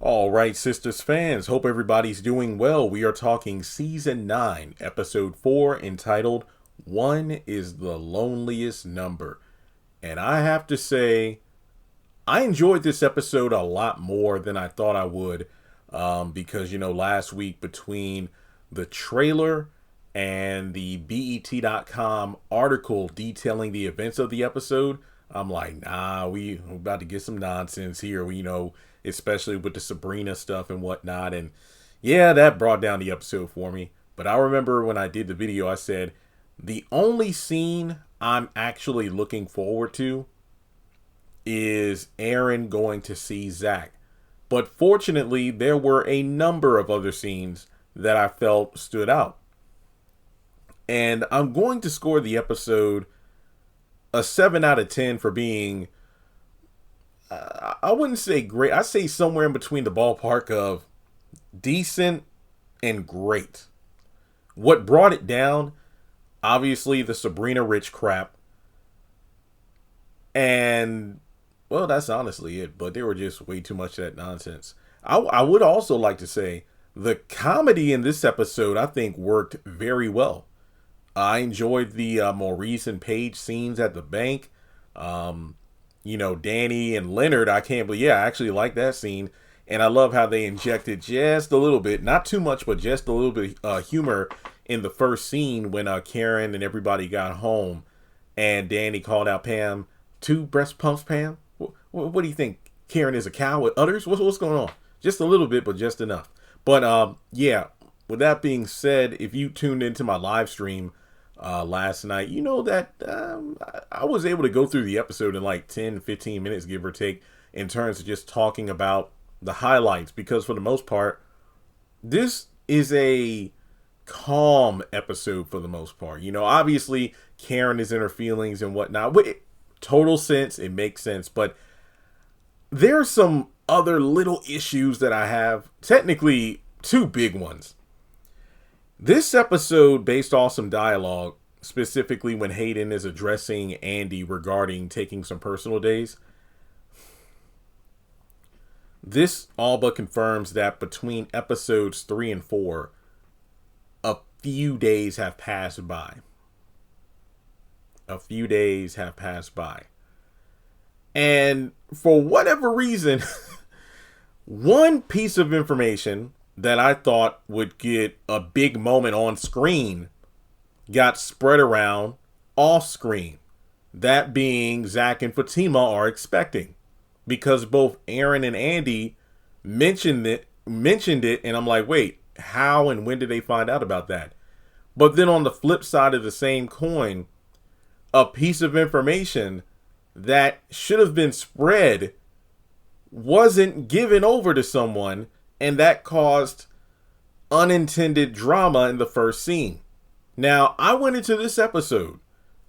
All right, Sistas fans, hope everybody's doing well. We are talking Season 9, Episode 4, entitled, One is the Loneliest Number. And I have to say, I enjoyed this episode a lot more than I thought I would. Because, last week between the trailer and the BET.com article detailing the events of the episode, I'm like, nah, we're about to get some nonsense here. Especially with the Sabrina stuff and whatnot. And yeah, that brought down the episode for me. But I remember when I did the video, I said, the only scene I'm actually looking forward to is Aaron going to see Zach. But fortunately, there were a number of other scenes that I felt stood out. And I'm going to score the episode a 7 out of 10 for being, I wouldn't say great. I'd say somewhere in between the ballpark of decent and great. What brought it down, obviously, the Sabrina Rich crap. And, well, that's honestly it. But there were just way too much of that nonsense. I would also like to say the comedy in this episode, I think, worked very well. I enjoyed the Maurice and Paige scenes at the bank. Danny and Leonard, I actually like that scene. And I love how they injected just a little bit, not too much, but just a little bit humor in the first scene when Karen and everybody got home and Danny called out Pam, 2 breast pumps, Pam? What do you think? Karen is a cow with udders? What's going on? Just a little bit, but just enough. But with that being said, if you tuned into my live stream last night, you know that I was able to go through the episode in like 10, 15 minutes, give or take, in terms of just talking about the highlights, because for the most part, this is a calm episode for the most part. Obviously, Karen is in her feelings and whatnot. Total sense, it makes sense, but there are some other little issues that I have, technically 2 big ones. This episode, based off some dialogue, specifically when Hayden is addressing Andy regarding taking some personal days, this all but confirms that between episodes 3 and 4, a few days have passed by. And for whatever reason, one piece of information that I thought would get a big moment on screen got spread around off screen. That being Zach and Fatima are expecting, because both Aaron and Andy mentioned it, and I'm like, wait, how and when did they find out about that? But then on the flip side of the same coin, a piece of information that should have been spread wasn't given over to someone, and that caused unintended drama in the first scene. Now, I went into this episode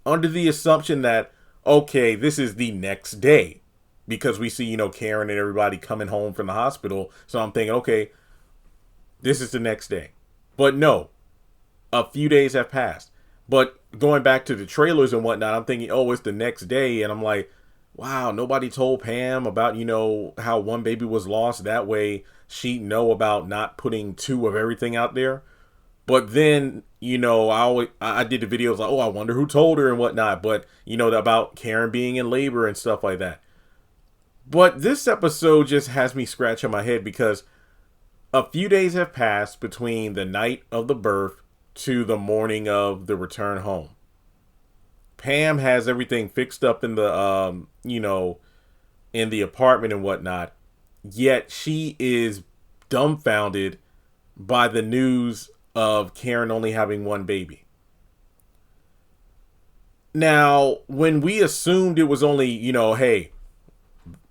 under the assumption that, okay, this is the next day, because we see, Karen and everybody coming home from the hospital. So I'm thinking, okay, this is the next day. But no, a few days have passed. But going back to the trailers and whatnot, I'm thinking, oh, it's the next day. And I'm like, wow, nobody told Pam about, how one baby was lost. That way she'd know about not putting 2 of everything out there. But then, I did the videos like, oh, I wonder who told her and whatnot. But, about Karen being in labor and stuff like that. But this episode just has me scratching my head, because a few days have passed between the night of the birth to the morning of the return home. Pam has everything fixed up in the, in the apartment and whatnot. Yet she is dumbfounded by the news of Karen only having 1 baby. Now, when we assumed it was only, hey,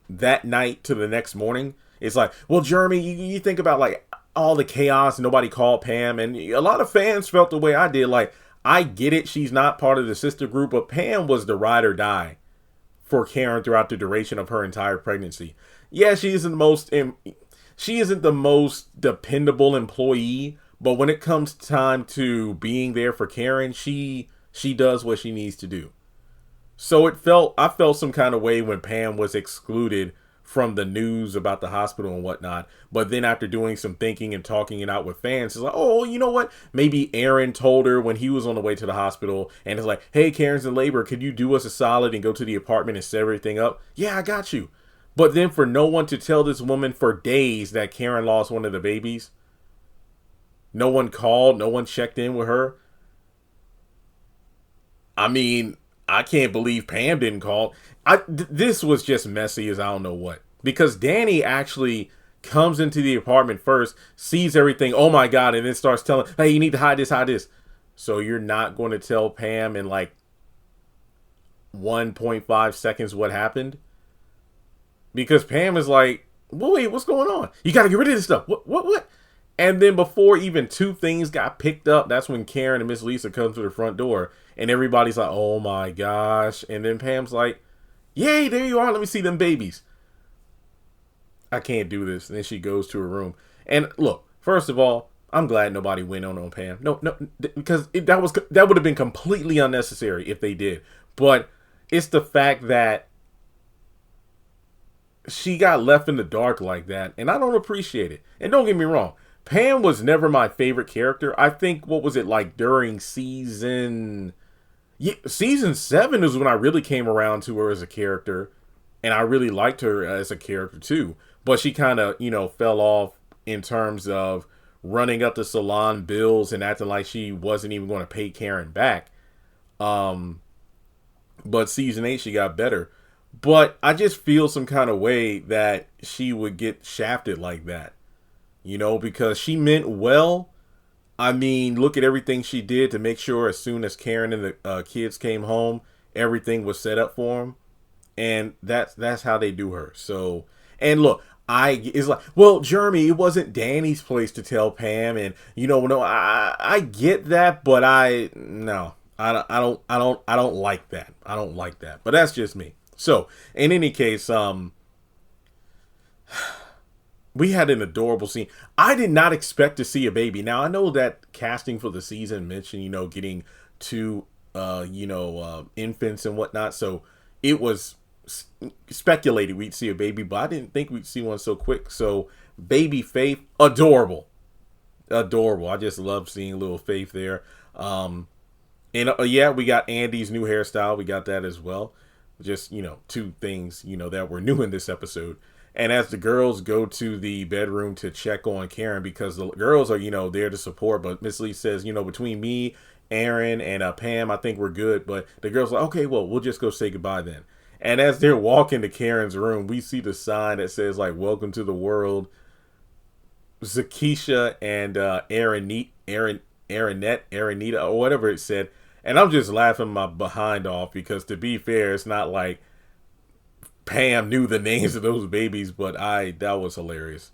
that night to the next morning, it's like, well, Jeremy, you think about like all the chaos, nobody called Pam, and a lot of fans felt the way I did. Like, I get it, she's not part of the sister group, but Pam was the ride or die for Karen throughout the duration of her entire pregnancy. Yeah, she isn't the most dependable employee, but when it comes time to being there for Karen, she does what she needs to do. So I felt some kind of way when Pam was excluded from the news about the hospital and whatnot. But then after doing some thinking and talking it out with fans, it's like, oh, you know what? Maybe Aaron told her when he was on the way to the hospital, and it's like, hey, Karen's in labor. Could you do us a solid and go to the apartment and set everything up? Yeah, I got you. But then for no one to tell this woman for days that Karen lost one of the babies, no one called, no one checked in with her. I mean, I can't believe Pam didn't call. This was just messy as I don't know what. Because Danny actually comes into the apartment first, sees everything, oh my God, and then starts telling, hey, you need to hide this, hide this. So you're not going to tell Pam in like 1.5 seconds what happened? Because Pam is like, well, wait, what's going on? You got to get rid of this stuff. What? And then before even two things got picked up, that's when Karen and Miss Lisa come to the front door. And everybody's like, oh my gosh. And then Pam's like, yay, there you are. Let me see them babies. I can't do this. And then she goes to her room. And look, first of all, I'm glad nobody went on Pam. No, because that would have been completely unnecessary if they did. But it's the fact that she got left in the dark like that. And I don't appreciate it. And don't get me wrong. Pam was never my favorite character. I think, what was it like during season 7 is when I really came around to her as a character. And I really liked her as a character too. But she kind of, fell off in terms of running up the salon bills and acting like she wasn't even going to pay Karen back. But season 8, she got better. But I just feel some kind of way that she would get shafted like that. Because she meant well. I mean, look at everything she did to make sure as soon as Karen and the kids came home, everything was set up for them. And that's how they do her. So, and look, it's like, well, Jeremy, it wasn't Danny's place to tell Pam, and I get that, but I don't like that. I don't like that. But that's just me. So, in any case, we had an adorable scene. I did not expect to see a baby. Now, I know that casting for the season mentioned, getting two, infants and whatnot. So it was speculated we'd see a baby, but I didn't think we'd see one so quick. So baby Faith, adorable. I just love seeing little Faith there. Yeah, we got Andy's new hairstyle. We got that as well. Just, two things, that were new in this episode. And as the girls go to the bedroom to check on Karen, because the girls are, there to support, but Miss Lee says, between me, Aaron, and Pam, I think we're good. But the girls are like, okay, well, we'll just go say goodbye then. And as they're walking to Karen's room, we see the sign that says, like, welcome to the world, Zakisha and Aaronetta, or whatever it said. And I'm just laughing my behind off because, to be fair, it's not like Pam knew the names of those babies, but that was hilarious.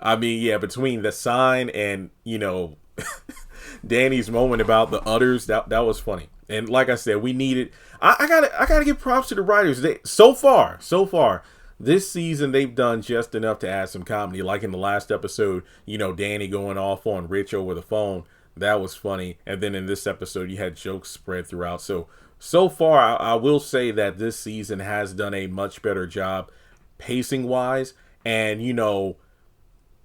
I mean, yeah, between the sign and, Danny's moment about the udders, that was funny. And like I said, we needed, I gotta give props to the writers. So far, this season, they've done just enough to add some comedy. Like in the last episode, Danny going off on Rich over the phone. That was funny. And then in this episode, you had jokes spread throughout. So far, I will say that this season has done a much better job pacing wise and,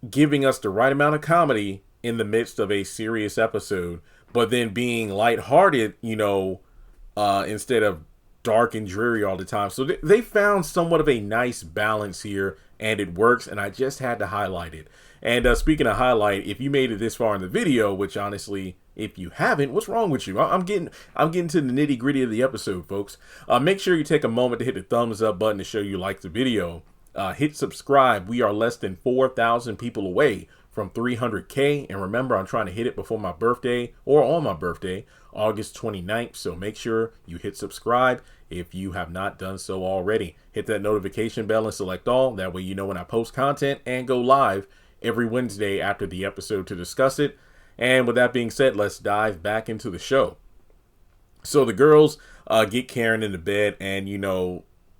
giving us the right amount of comedy in the midst of a serious episode, but then being lighthearted, instead of dark and dreary all the time. So they found somewhat of a nice balance here, and it works, and I just had to highlight it. And speaking of highlight, if you made it this far in the video, which honestly, if you haven't, what's wrong with you? I'm getting to the nitty gritty of the episode, folks. Make sure you take a moment to hit the thumbs up button to show you like the video. Hit subscribe. We are less than 4,000 people away from 300K. And remember, I'm trying to hit it before my birthday or on my birthday, August 29th. So make sure you hit subscribe if you have not done so already. Hit that notification bell and select all. That way you know when I post content and go live every Wednesday after the episode to discuss it. And with that being said, let's dive back into the show. So the girls get Karen into bed, and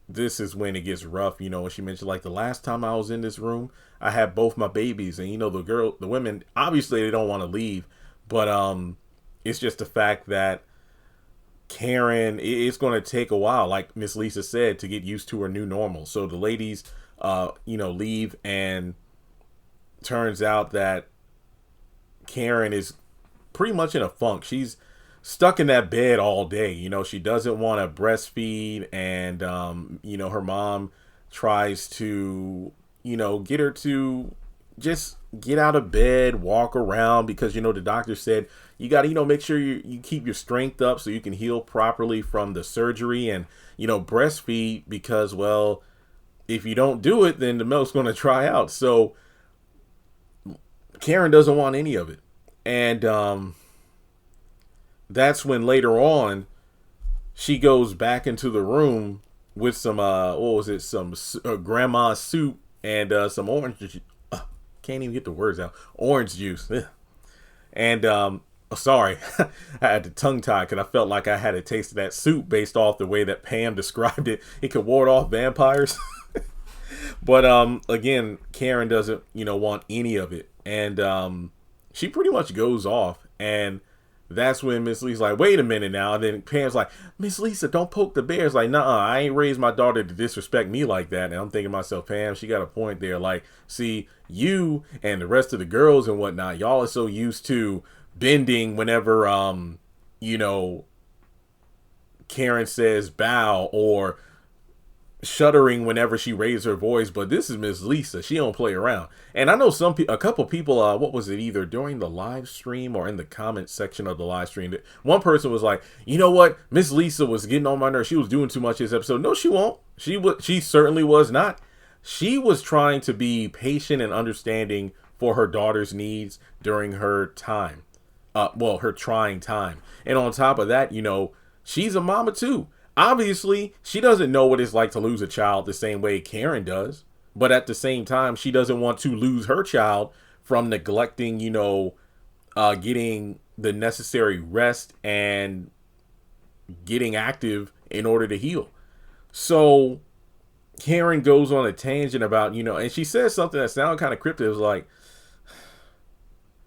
this is when it gets rough. When she mentioned, like, the last time I was in this room, I had both my babies, and the women, obviously they don't want to leave, but it's just the fact that Karen, it's going to take a while, like Miss Lisa said, to get used to her new normal. So the ladies leave. And turns out that Karen is pretty much in a funk. She's stuck in that bed all day. She doesn't want to breastfeed. And, her mom tries to, get her to just get out of bed, walk around, because, the doctor said you got to, make sure you keep your strength up so you can heal properly from the surgery, and, breastfeed, because, well, if you don't do it, then the milk's going to dry out. So Karen doesn't want any of it. And that's when later on she goes back into the room with some, some grandma's soup and some orange juice. Can't even get the words out. Orange juice. And, sorry, I had to tongue tie because I felt like I had a taste of that soup based off the way that Pam described it. It could ward off vampires. But, again, Karen doesn't, want any of it. And, she pretty much goes off. And that's when Miss Lisa's like, wait a minute now. And then Pam's like, Miss Lisa, don't poke the bear. It's like, nah, I ain't raised my daughter to disrespect me like that. And I'm thinking to myself, Pam, she got a point there. Like, see, you and the rest of the girls and whatnot, y'all are so used to bending whenever, Karen says bow, or shuddering whenever she raised her voice. But this is Miss Lisa. She don't play around. And I know a couple people, what was it, either during the live stream or in the comment section of the live stream, that one person was like, you know what, Miss Lisa was getting on my nerves. She was doing too much this episode. No, she won't. She certainly was not. She was trying to be patient and understanding for her daughter's needs during her time. Her trying time. And on top of that, she's a mama too. Obviously, she doesn't know what it's like to lose a child the same way Karen does. But at the same time, she doesn't want to lose her child from neglecting, getting the necessary rest and getting active in order to heal. So Karen goes on a tangent about, and she says something that sounded kind of cryptic. It was like,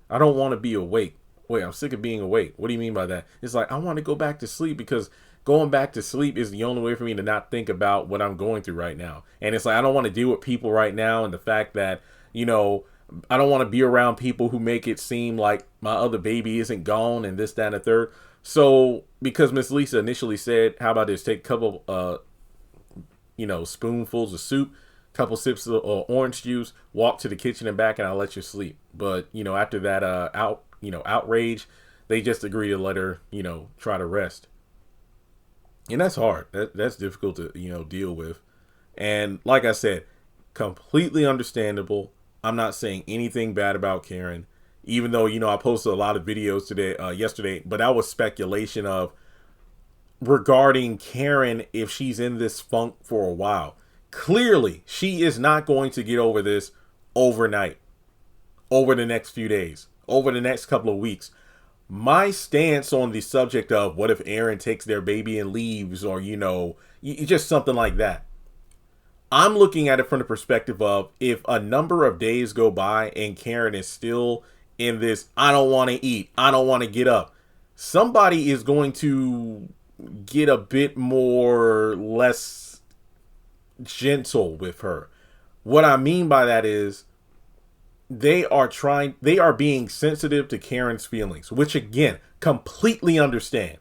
I don't want to be awake. Wait, I'm sick of being awake. What do you mean by that? It's like, I want to go back to sleep, because going back to sleep is the only way for me to not think about what I'm going through right now. And it's like, I don't want to deal with people right now, and the fact that, I don't want to be around people who make it seem like my other baby isn't gone and this, that, and the third. So because Miss Lisa initially said, how about this, take a couple, spoonfuls of soup, couple sips of orange juice, walk to the kitchen and back, and I'll let you sleep. But, after that outrage, they just agree to let her, try to rest. And that's hard. That's difficult to, deal with. And like I said, completely understandable. I'm not saying anything bad about Karen, even though, I posted a lot of videos yesterday, but that was speculation of regarding Karen, if she's in this funk for a while. Clearly, she is not going to get over this overnight, over the next few days, over the next couple of weeks. My stance on the subject of what if Aaron takes their baby and leaves, or, just something like that. I'm looking at it from the perspective of, if a number of days go by and Karen is still in this, I don't want to eat, I don't want to get up, somebody is going to get a bit more less gentle with her. What I mean by that is, they are being sensitive to Karen's feelings, which again, completely understand.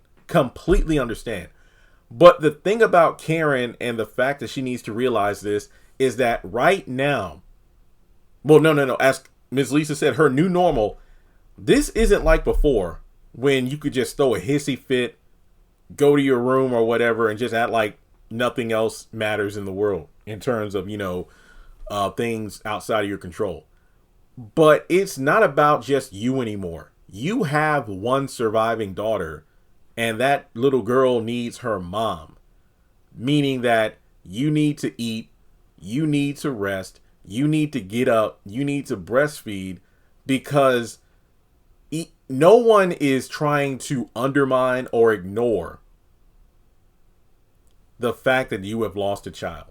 But the thing about Karen, and the fact that she needs to realize this, is that right now, no. As Ms. Lisa said, her new normal, this isn't like before, when you could just throw a hissy fit, go to your room or whatever, and just act like nothing else matters in the world in terms of, things outside of your control. But it's not about just you anymore. You have one surviving daughter, and that little girl needs her mom. Meaning that you need to eat, you need to rest, you need to get up, you need to breastfeed, because no one is trying to undermine or ignore the fact that you have lost a child.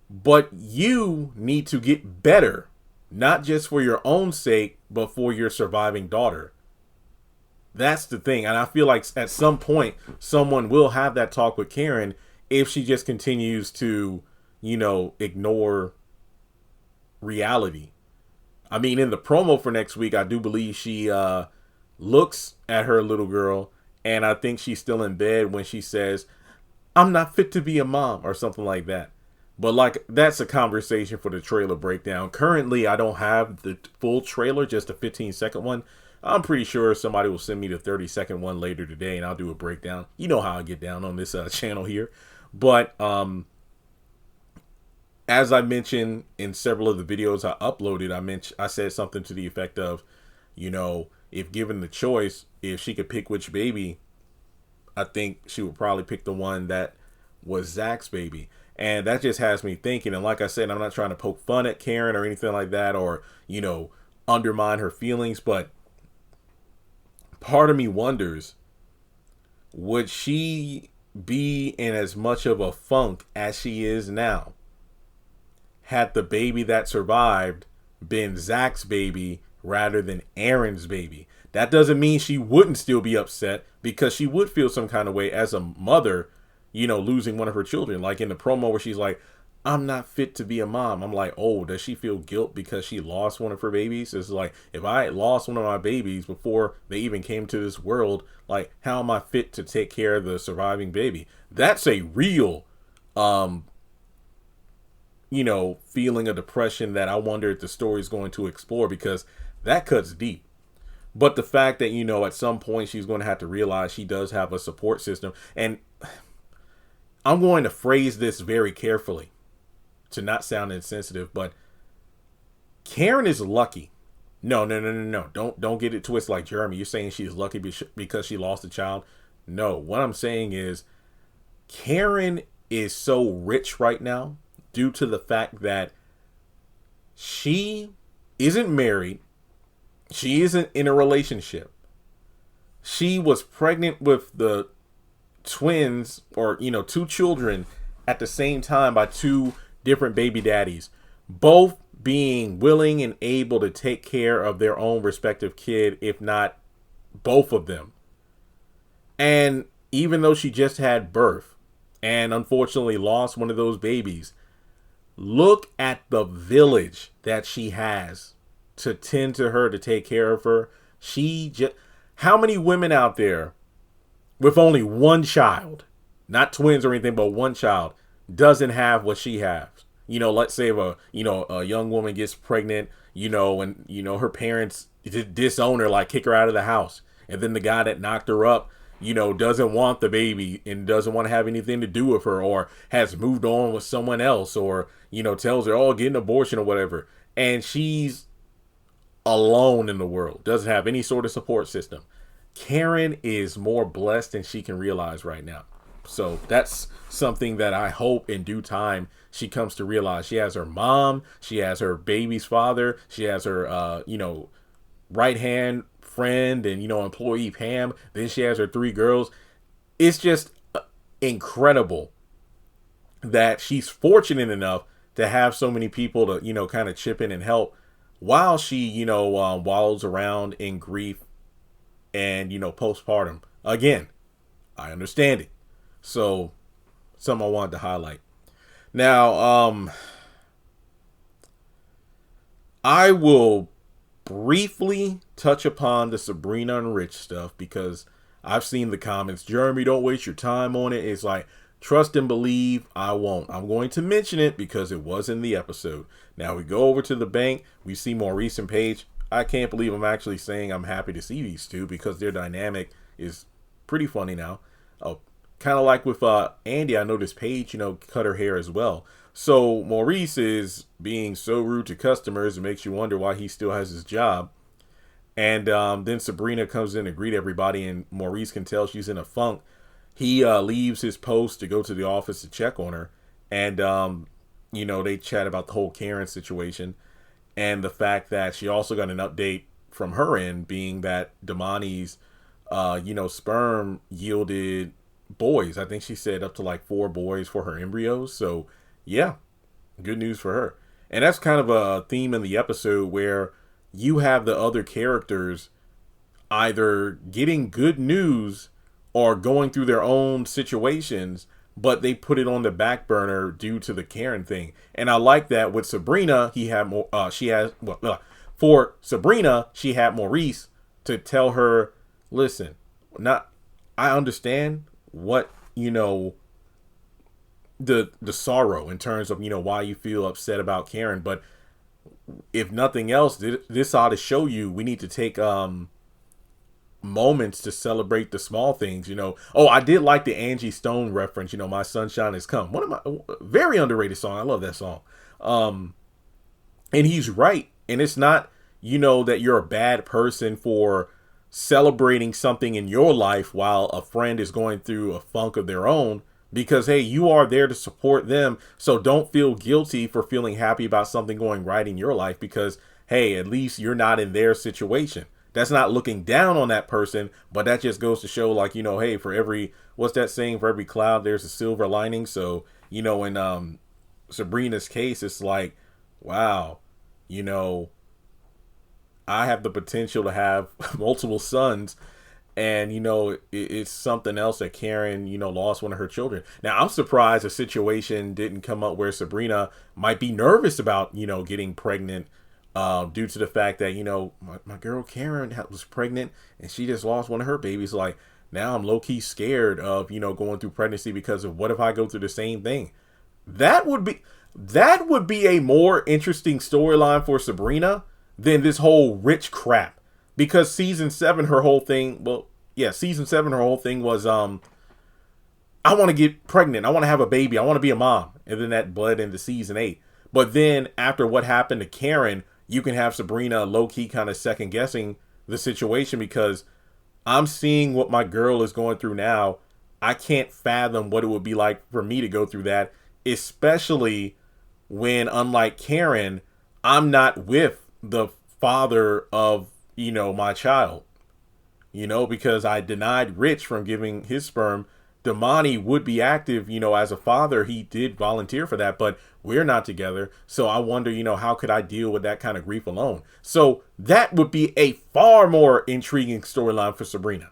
But you need to get better, not just for your own sake, but for your surviving daughter. That's the thing. And I feel like at some point, someone will have that talk with Karen if she just continues to, ignore reality. I mean, in the promo for next week, I do believe she looks at her little girl, and I think she's still in bed when she says, "I'm not fit to be a mom," or something like that. But like, that's a conversation for the trailer breakdown. Currently, I don't have the full trailer, just a 15-second one. I'm pretty sure somebody will send me the 30-second one later today, and I'll do a breakdown. You know how I get down on this channel here. But as I mentioned in several of the videos I uploaded, I said something to the effect of, if given the choice, if she could pick which baby, I think she would probably pick the one that was Zach's baby. And that just has me thinking. And like I said, I'm not trying to poke fun at Karen or anything like that, or, undermine her feelings. But part of me wonders, would she be in as much of a funk as she is now had the baby that survived been Zach's baby rather than Aaron's baby? That doesn't mean she wouldn't still be upset, because she would feel some kind of way as a mother, losing one of her children. Like in the promo where she's like, "I'm not fit to be a mom." I'm like, oh, does she feel guilt because she lost one of her babies? It's like, if I had lost one of my babies before they even came to this world, like, how am I fit to take care of the surviving baby? That's a real, feeling of depression that I wonder if the story is going to explore, because that cuts deep. But the fact that, at some point she's going to have to realize she does have a support system. And I'm going to phrase this very carefully to not sound insensitive, but Karen is lucky. No. Don't get it twisted like Jeremy. You're saying she's lucky because she lost a child. No, what I'm saying is Karen is so rich right now due to the fact that she isn't married. She isn't in a relationship. She was pregnant with the twins, or, two children at the same time by two different baby daddies, both being willing and able to take care of their own respective kid, if not both of them. And even though she just had birth and unfortunately lost one of those babies, look at the village that she has to tend to her, to take care of her. How many women out there with only one child, not twins or anything, but one child, doesn't have what she has? Let's say if a young woman gets pregnant, and her parents disown her, like kick her out of the house, and then the guy that knocked her up, doesn't want the baby and doesn't want to have anything to do with her, or has moved on with someone else, or tells her, "Oh, get an abortion," or whatever, and she's alone in the world, doesn't have any sort of support system. Karen is more blessed than she can realize right now. So that's something that I hope in due time she comes to realize. She has her mom, she has her baby's father, she has her right hand friend and employee Pam, then she has her three girls. It's just incredible that she's fortunate enough to have so many people to kind of chip in and help, while she wallows around in grief and postpartum. Again, I understand it. So, something I wanted to highlight. Now, I will briefly touch upon the Sabrina and Rich stuff, because I've seen the comments, "Jeremy, don't waste your time on it." It's like, trust and believe, I won't. I'm going to mention it because it was in the episode. Now we go over to the bank. We see Maurice and Paige. I can't believe I'm actually saying I'm happy to see these two, because their dynamic is pretty funny now. Kind of like with Andy, I noticed Paige, cut her hair as well. So Maurice is being so rude to customers, it makes you wonder why he still has his job. And then Sabrina comes in to greet everybody, and Maurice can tell she's in a funk. He leaves his post to go to the office to check on her. And, they chat about the whole Karen situation, and the fact that she also got an update from her end, being that Damani's, sperm yielded boys. I think she said up to like 4 boys for her embryos. So yeah, good news for her. And that's kind of a theme in the episode, where you have the other characters either getting good news or going through their own situations but they put it on the back burner due to the Karen thing. And I like that with Sabrina, he had more. For Sabrina, she had Maurice to tell her, listen, not. I understand what the sorrow in terms of why you feel upset about Karen, but if nothing else, this ought to show you we need to take moments to celebrate the small things. Oh, I did like the Angie Stone reference. My sunshine has come. One of my very underrated song. I love that song. And he's right. And it's not that you're a bad person for celebrating something in your life while a friend is going through a funk of their own, because hey, you are there to support them. So don't feel guilty for feeling happy about something going right in your life, because hey, at least you're not in their situation. That's not looking down on that person, but that just goes to show, like, hey, for every, what's that saying, for every cloud there's a silver lining. So in Sabrina's case, it's like, wow, I have the potential to have multiple sons, and it's something else that Karen lost one of her children. Now I'm surprised a situation didn't come up where Sabrina might be nervous about getting pregnant, due to the fact that my girl Karen was pregnant and she just lost one of her babies. Like, now I'm low-key scared of going through pregnancy because of what if I go through the same thing. That would be a more interesting storyline for Sabrina than this whole rich crap, because season 7 her whole thing was I want to get pregnant, I want to have a baby, I want to be a mom, and then that bled into season 8. But then after what happened to Karen, you can have Sabrina low-key kind of second guessing the situation, because I'm seeing what my girl is going through now. I can't fathom what it would be like for me to go through that, especially when, unlike Karen, I'm not with the father of my child, because I denied Rich from giving his sperm. Damani would be active, as a father. He did volunteer for that, but we're not together. So I wonder, how could I deal with that kind of grief alone? So that would be a far more intriguing storyline for Sabrina.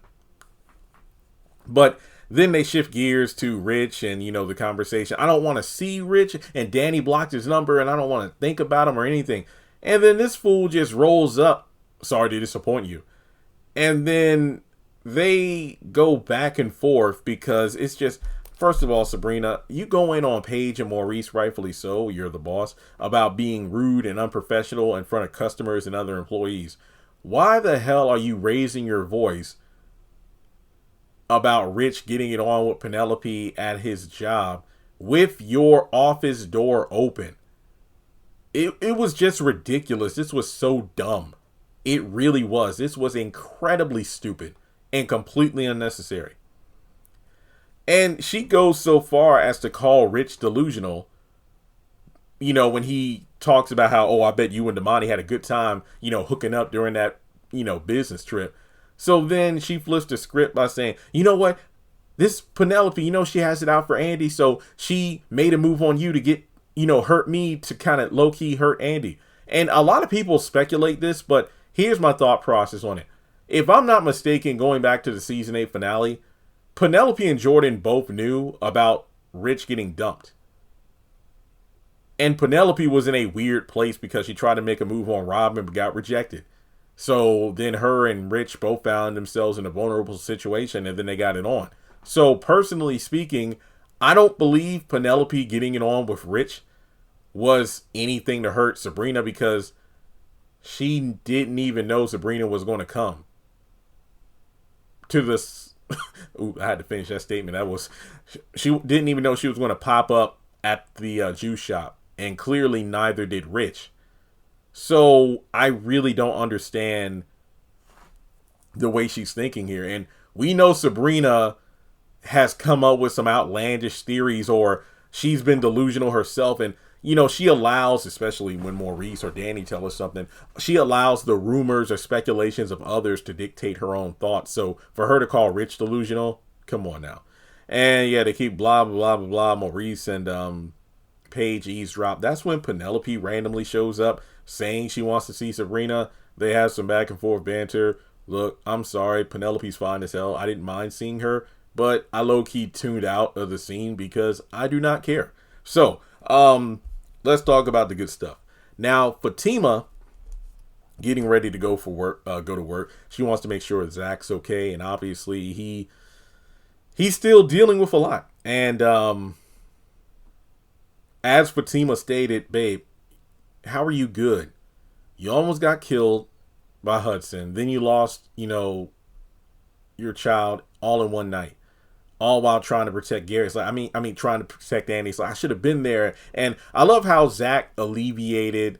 But then they shift gears to Rich and, the conversation. I don't want to see Rich, and Danny blocked his number, and I don't want to think about him or anything. And then this fool just rolls up. Sorry to disappoint you. And then they go back and forth, because it's just, first of all, Sabrina, you go in on Paige and Maurice, rightfully so, you're the boss, about being rude and unprofessional in front of customers and other employees. Why the hell are you raising your voice about Rich getting it on with Penelope at his job with your office door open? It was just ridiculous. This was so dumb. It really was. This was incredibly stupid and completely unnecessary. And she goes so far as to call Rich delusional, when he talks about how, oh, I bet you and Damani had a good time, hooking up during that, business trip. So then she flips the script by saying, you know what? This Penelope, she has it out for Andy. So she made a move on you to get, hurt me, to kind of low-key hurt Andy. And a lot of people speculate this, but here's my thought process on it. If I'm not mistaken, going back to the season 8 finale, Penelope and Jordan both knew about Rich getting dumped. And Penelope was in a weird place because she tried to make a move on Robin but got rejected. So then her and Rich both found themselves in a vulnerable situation, and then they got it on. So personally speaking, I don't believe Penelope getting it on with Rich was anything to hurt Sabrina, because she didn't even know Sabrina was going to come to this. Ooh, I had to finish that statement. That was, she didn't even know she was going to pop up at the juice shop, and clearly neither did Rich. So I really don't understand the way she's thinking here. And we know Sabrina has come up with some outlandish theories, or she's been delusional herself. And, she allows, especially when Maurice or Danny tell us something, she allows the rumors or speculations of others to dictate her own thoughts. So for her to call Rich delusional, come on now. And yeah, they keep blah, blah, blah, blah. Maurice and Paige eavesdrop. That's when Penelope randomly shows up saying she wants to see Sabrina. They have some back and forth banter. Look, I'm sorry. Penelope's fine as hell. I didn't mind seeing her. but I low-key tuned out of the scene because I do not care. So, let's talk about the good stuff. Now, Fatima getting ready to go to work. She wants to make sure Zach's okay, and obviously he's still dealing with a lot. And as Fatima stated, babe, how are you good? You almost got killed by Hudson. Then you lost, your child all in one night, all while trying to protect Gary. It's like, I mean, trying to protect Andy. It's like, I should have been there. And I love how Zach alleviated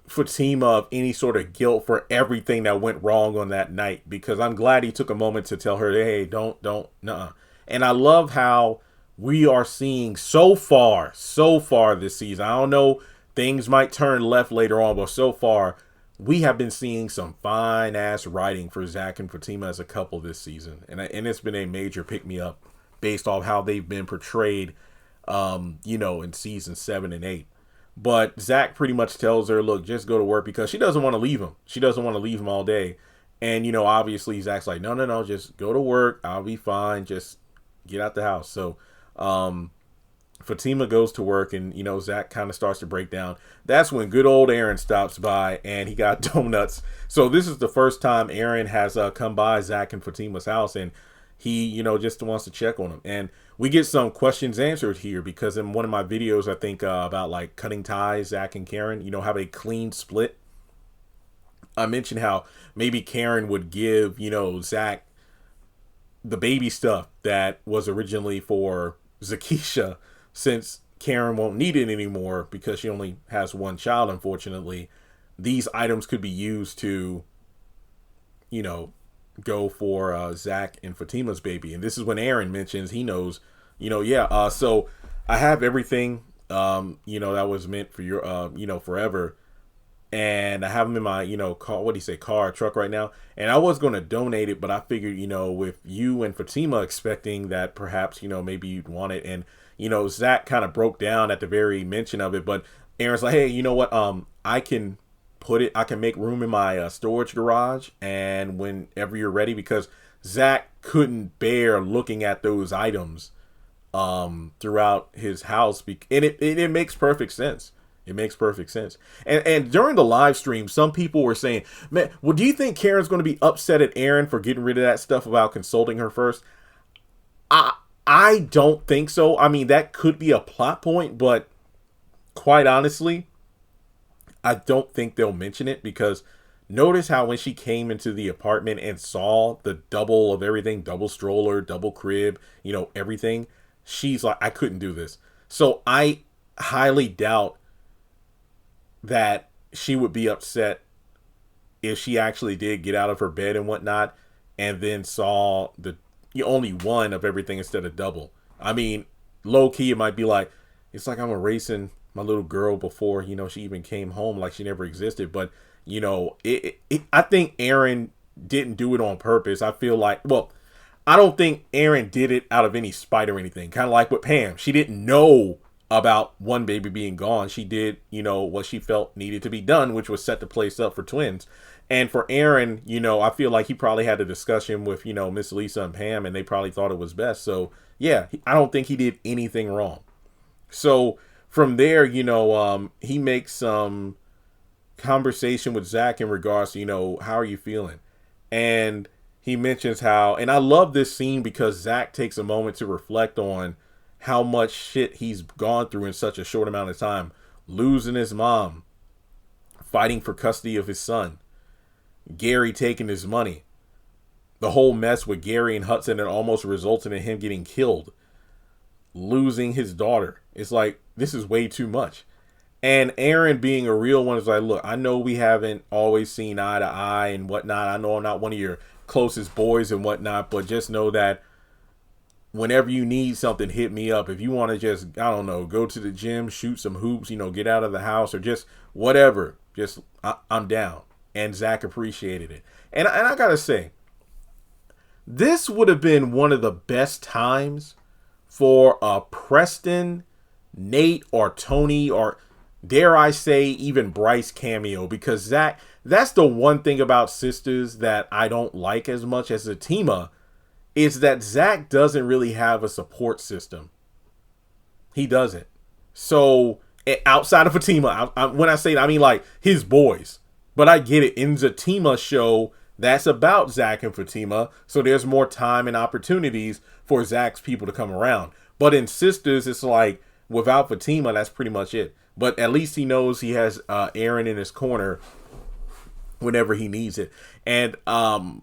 Fatima of any sort of guilt for everything that went wrong on that night, because I'm glad he took a moment to tell her, hey, don't, nuh-uh. And I love how we are seeing so far this season. I don't know, things might turn left later on, but so far we have been seeing some fine ass writing for Zach and Fatima as a couple this season. And it's been a major pick me up based off how they've been portrayed, in season 7 and 8. But Zach pretty much tells her, look, just go to work, because she doesn't want to leave him. She doesn't want to leave him all day. And, obviously Zach's like, no, just go to work. I'll be fine. Just get out the house. So, Fatima goes to work, and, Zach kind of starts to break down. That's when good old Aaron stops by, and he got donuts. So this is the first time Aaron has come by Zach and Fatima's house, and he, just wants to check on him. And we get some questions answered here, because in one of my videos, I think about like cutting ties, Zach and Karen, have a clean split. I mentioned how maybe Karen would give, Zach the baby stuff that was originally for Zakisha, since Karen won't need it anymore because she only has one child, unfortunately. These items could be used to, go for Zach and Fatima's baby. And this is when Aaron mentions he knows, so I have everything, that was meant for your, forever. And I have them in my, truck right now. And I was going to donate it, but I figured, with you and Fatima expecting that perhaps, maybe you'd want it. And, Zach kind of broke down at the very mention of it. But Aaron's like, hey, you know what? I can make room in my storage garage. And whenever you're ready, because Zach couldn't bear looking at those items throughout his house. And it makes perfect sense. It makes perfect sense. And during the live stream, some people were saying, man, well, do you think Karen's going to be upset at Aaron for getting rid of that stuff about consulting her first? I don't think so. I mean, that could be a plot point, but quite honestly, I don't think they'll mention it, because notice how when she came into the apartment and saw the double of everything, double stroller, double crib, everything, she's like, I couldn't do this. So I highly doubt that she would be upset if she actually did get out of her bed and whatnot, and then saw the only one of everything instead of double. I mean, low key, it might be like, it's like I'm erasing my little girl before, she even came home, like she never existed. But, I think Aaron didn't do it on purpose. I feel like, well, I don't think Aaron did it out of any spite or anything. Kind of like with Pam. She didn't know about one baby being gone. She did, what she felt needed to be done, which was set the place up for twins. And for Aaron, I feel like he probably had a discussion with, Miss Lisa and Pam, and they probably thought it was best. So yeah, I don't think he did anything wrong. So from there, he makes some conversation with Zach in regards to, how are you feeling? And he mentions how, and I love this scene because Zach takes a moment to reflect on how much shit he's gone through in such a short amount of time. Losing his mom, fighting for custody of his son, Gary taking his money, the whole mess with Gary and Hudson that almost resulted in him getting killed, losing his daughter. It's like, this is way too much. And Aaron, being a real one, is like, look, I know we haven't always seen eye to eye and whatnot. I know I'm not one of your closest boys and whatnot, but just know that whenever you need something, hit me up. If you want to just, I don't know, go to the gym, shoot some hoops, get out of the house, or just whatever, just I'm down. And Zach appreciated it. And I gotta say, this would have been one of the best times for a Preston, Nate, or Tony, or dare I say even Bryce cameo, because that's the one thing about Sisters that I don't like as much as Zatima, is that Zach doesn't really have a support system. He doesn't. So outside of Fatima, when I say that, I mean like his boys. But I get it. In Zatima show, that's about Zach and Fatima. So there's more time and opportunities for Zach's people to come around. But in Sistas, it's like without Fatima, that's pretty much it. But at least he knows he has Aaron in his corner whenever he needs it. And I'm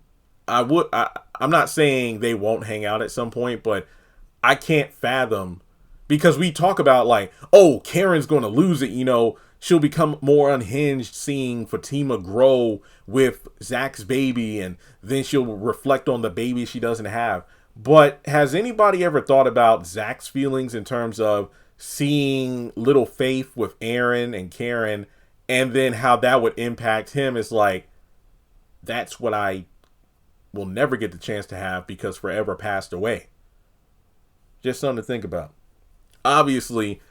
not saying they won't hang out at some point, but I can't fathom, because we talk about like, oh, Karen's going to lose it, she'll become more unhinged seeing Fatima grow with Zach's baby, and then she'll reflect on the baby she doesn't have. But has anybody ever thought about Zach's feelings in terms of seeing little Faith with Aaron and Karen, and then how that would impact him? Is like, that's what I will never get the chance to have because Forever passed away. Just something to think about. Obviously,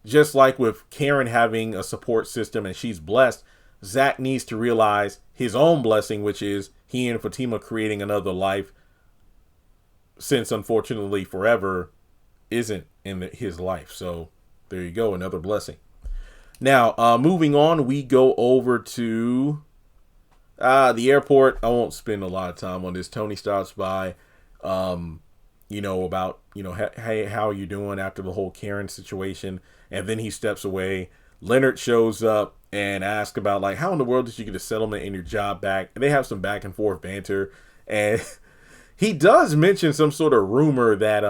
just like with Karen having a support system and she's blessed, Zach needs to realize his own blessing, which is he and Fatima creating another life, since unfortunately Forever isn't in his life. So there you go, another blessing. Now, moving on, we go over to the airport. I won't spend a lot of time on this. Tony stops by, about, hey, how are you doing after the whole Karen situation? And then he steps away. Leonard shows up and asks about, like, how in the world did you get a settlement in your job back? And they have some back and forth banter. And he does mention some sort of rumor that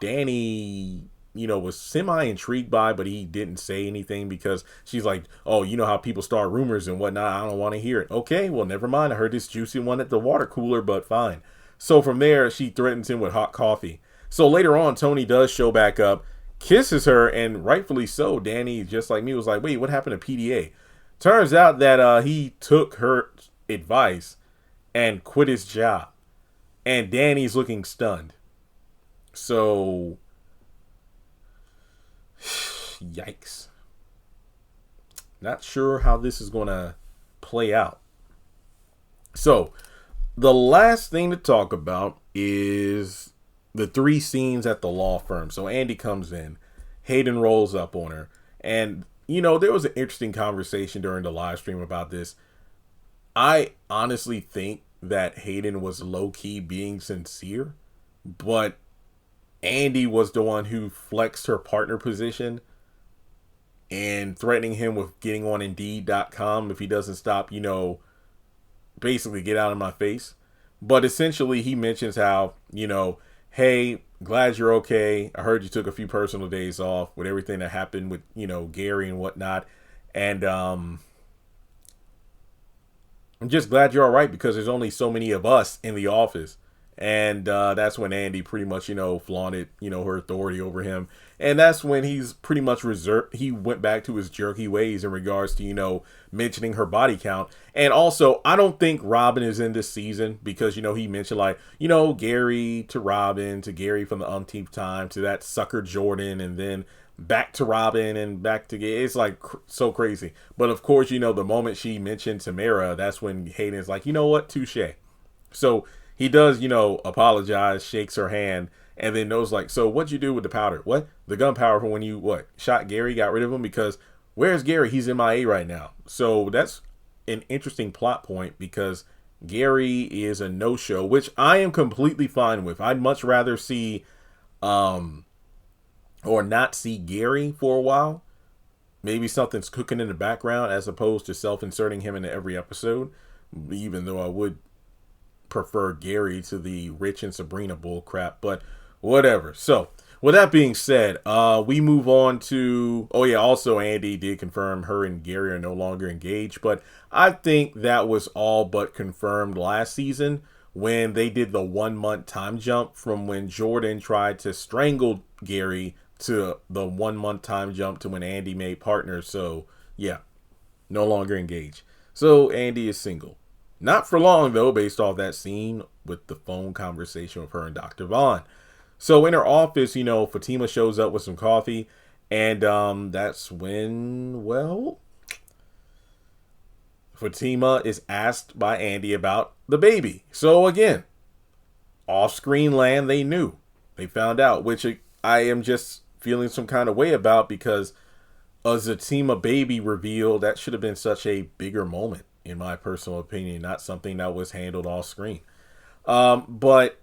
Danny, was semi-intrigued by, but he didn't say anything because she's like, oh, you know how people start rumors and whatnot. I don't want to hear it. Okay, well, never mind. I heard this juicy one at the water cooler, but fine. So from there, she threatens him with hot coffee. So later on, Tony does show back up, kisses her, and rightfully so. Danny, just like me, was like, wait, what happened to PDA? Turns out that he took her advice and quit his job. And Danny's looking stunned. So, yikes. Not sure how this is going to play out. So, the last thing to talk about is the 3 scenes at the law firm. So Andy comes in, Hayden rolls up on her, and there was an interesting conversation during the live stream about this. I honestly think that Hayden was low-key being sincere, but Andy was the one who flexed her partner position and threatening him with getting on Indeed.com if he doesn't stop, basically get out of my face. But essentially he mentions how, hey, glad you're okay. I heard you took a few personal days off with everything that happened with, Gary and whatnot. And I'm just glad you're all right because there's only so many of us in the office. And that's when Andy pretty much, flaunted, her authority over him. And that's when he's pretty much reserved. He went back to his jerky ways in regards to, mentioning her body count. And also, I don't think Robin is in this season because, he mentioned like, Gary to Robin to Gary from the umpteenth time to that sucker Jordan and then back to Robin and back to Gary. It's like so crazy. But of course, the moment she mentioned Tamara, that's when Hayden's like, you know what? Touche. So he does, apologize, shakes her hand, and then knows like, so what'd you do with the powder? What? The gunpowder from when you, shot Gary, got rid of him? Because where's Gary? He's MIA right now. So that's an interesting plot point because Gary is a no-show, which I am completely fine with. I'd much rather see, or not see Gary for a while. Maybe something's cooking in the background as opposed to self-inserting him into every episode, even though I would prefer Gary to the Rich and Sabrina bull crap, but whatever. So with that being said, we move on to, also Andy did confirm her and Gary are no longer engaged, but I think that was all but confirmed last season when they did the 1 month time jump from when Jordan tried to strangle Gary to the 1 month time jump to when Andy made partners. So yeah, no longer engaged. So Andy is single. Not for long, though, based off that scene with the phone conversation with her and Dr. Vaughn. So in her office, Fatima shows up with some coffee. And that's when, Fatima is asked by Andy about the baby. So again, off-screen land, they knew. They found out, which I am just feeling some kind of way about, because a Zatima baby reveal, that should have been such a bigger moment, in my personal opinion, not something that was handled off screen. But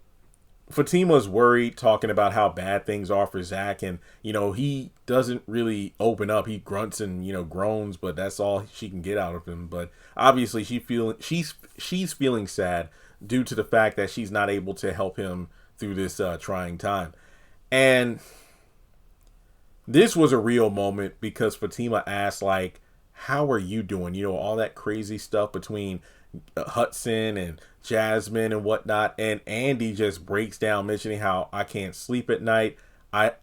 Fatima's worried, talking about how bad things are for Zach, and he doesn't really open up. He grunts and groans, but that's all she can get out of him. But obviously she's feeling sad due to the fact that she's not able to help him through this trying time. And this was a real moment, because Fatima asked, like, how are you doing? All that crazy stuff between Hudson and Jasmine and whatnot. And Andy just breaks down, mentioning how I can't sleep at night. I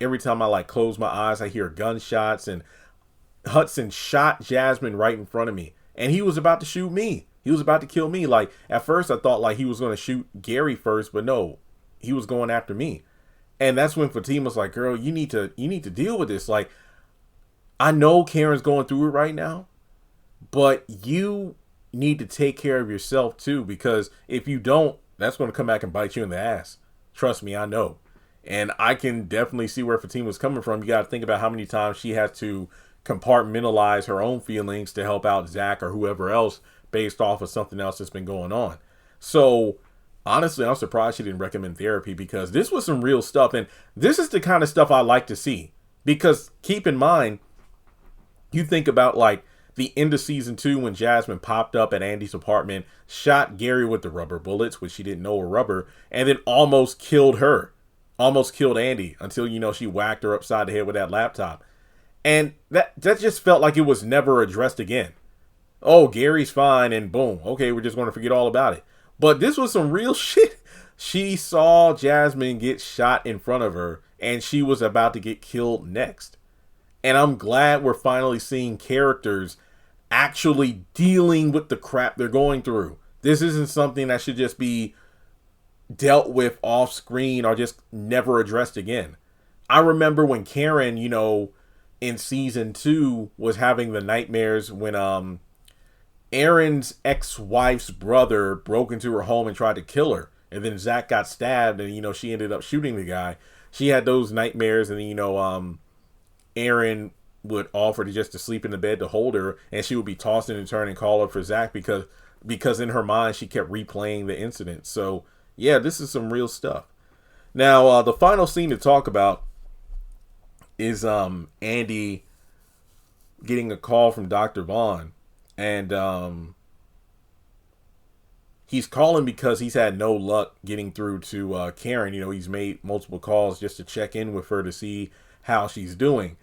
every time I close my eyes, I hear gunshots, and Hudson shot Jasmine right in front of me, and he was about to shoot me. He was about to kill me. Like, at first I thought he was going to shoot Gary first, but no, he was going after me. And that's when Fatima's like, girl, you need to deal with this. Like, I know Karen's going through it right now, but you need to take care of yourself too, because if you don't, that's going to come back and bite you in the ass. Trust me, I know. And I can definitely see where Fatima's coming from. You got to think about how many times she has to compartmentalize her own feelings to help out Zach or whoever else based off of something else that's been going on. So honestly, I'm surprised she didn't recommend therapy, because this was some real stuff. And this is the kind of stuff I like to see, because keep in mind, you think about the end of season 2 when Jasmine popped up at Andy's apartment, shot Gary with the rubber bullets, which she didn't know were rubber, and then almost killed her. Almost killed Andy until, she whacked her upside the head with that laptop. And that just felt like it was never addressed again. Oh, Gary's fine, and boom. Okay, we're just going to forget all about it. But this was some real shit. She saw Jasmine get shot in front of her, and she was about to get killed next. And I'm glad we're finally seeing characters actually dealing with the crap they're going through. This isn't something that should just be dealt with off screen or just never addressed again. I remember when Karen, in season 2 was having the nightmares when Aaron's ex-wife's brother broke into her home and tried to kill her. And then Zach got stabbed, and, she ended up shooting the guy. She had those nightmares, and then, Aaron would offer to sleep in the bed to hold her, and she would be tossing and turning and call up for Zach because in her mind she kept replaying the incident. So yeah, this is some real stuff. Now the final scene to talk about is Andy getting a call from Dr. Vaughn, and he's calling because he's had no luck getting through to Karen. He's made multiple calls just to check in with her to see how she's doing.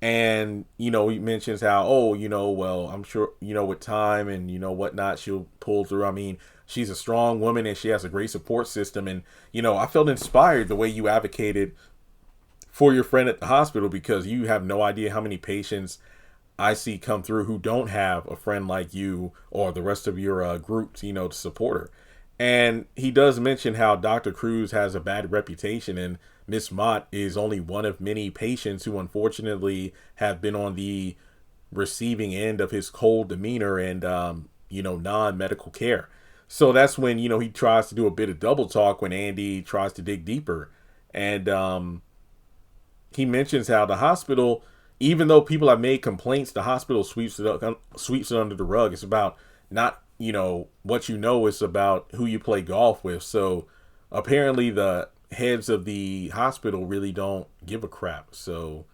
And, he mentions how, well, I'm sure, with time and, whatnot, she'll pull through. I mean, she's a strong woman and she has a great support system. And, I felt inspired the way you advocated for your friend at the hospital, because you have no idea how many patients I see come through who don't have a friend like you or the rest of your group, to support her. And he does mention how Dr. Cruz has a bad reputation, and Miss Mott is only one of many patients who unfortunately have been on the receiving end of his cold demeanor and, non-medical care. So that's when, he tries to do a bit of double talk when Andy tries to dig deeper. And he mentions how the hospital, even though people have made complaints, the hospital sweeps it under the rug. It's about not, what it's about who you play golf with. So apparently the heads of the hospital really don't give a crap. So,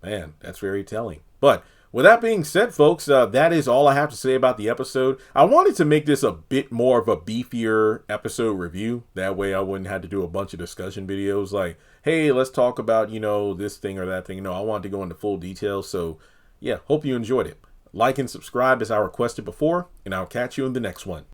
man, that's very telling. But with that being said, folks, that is all I have to say about the episode. I wanted to make this a bit more of a beefier episode review. That way I wouldn't have to do a bunch of discussion videos like, hey, let's talk about, this thing or that thing. No, I wanted to go into full detail. So, yeah, hope you enjoyed it. Like and subscribe as I requested before, and I'll catch you in the next one.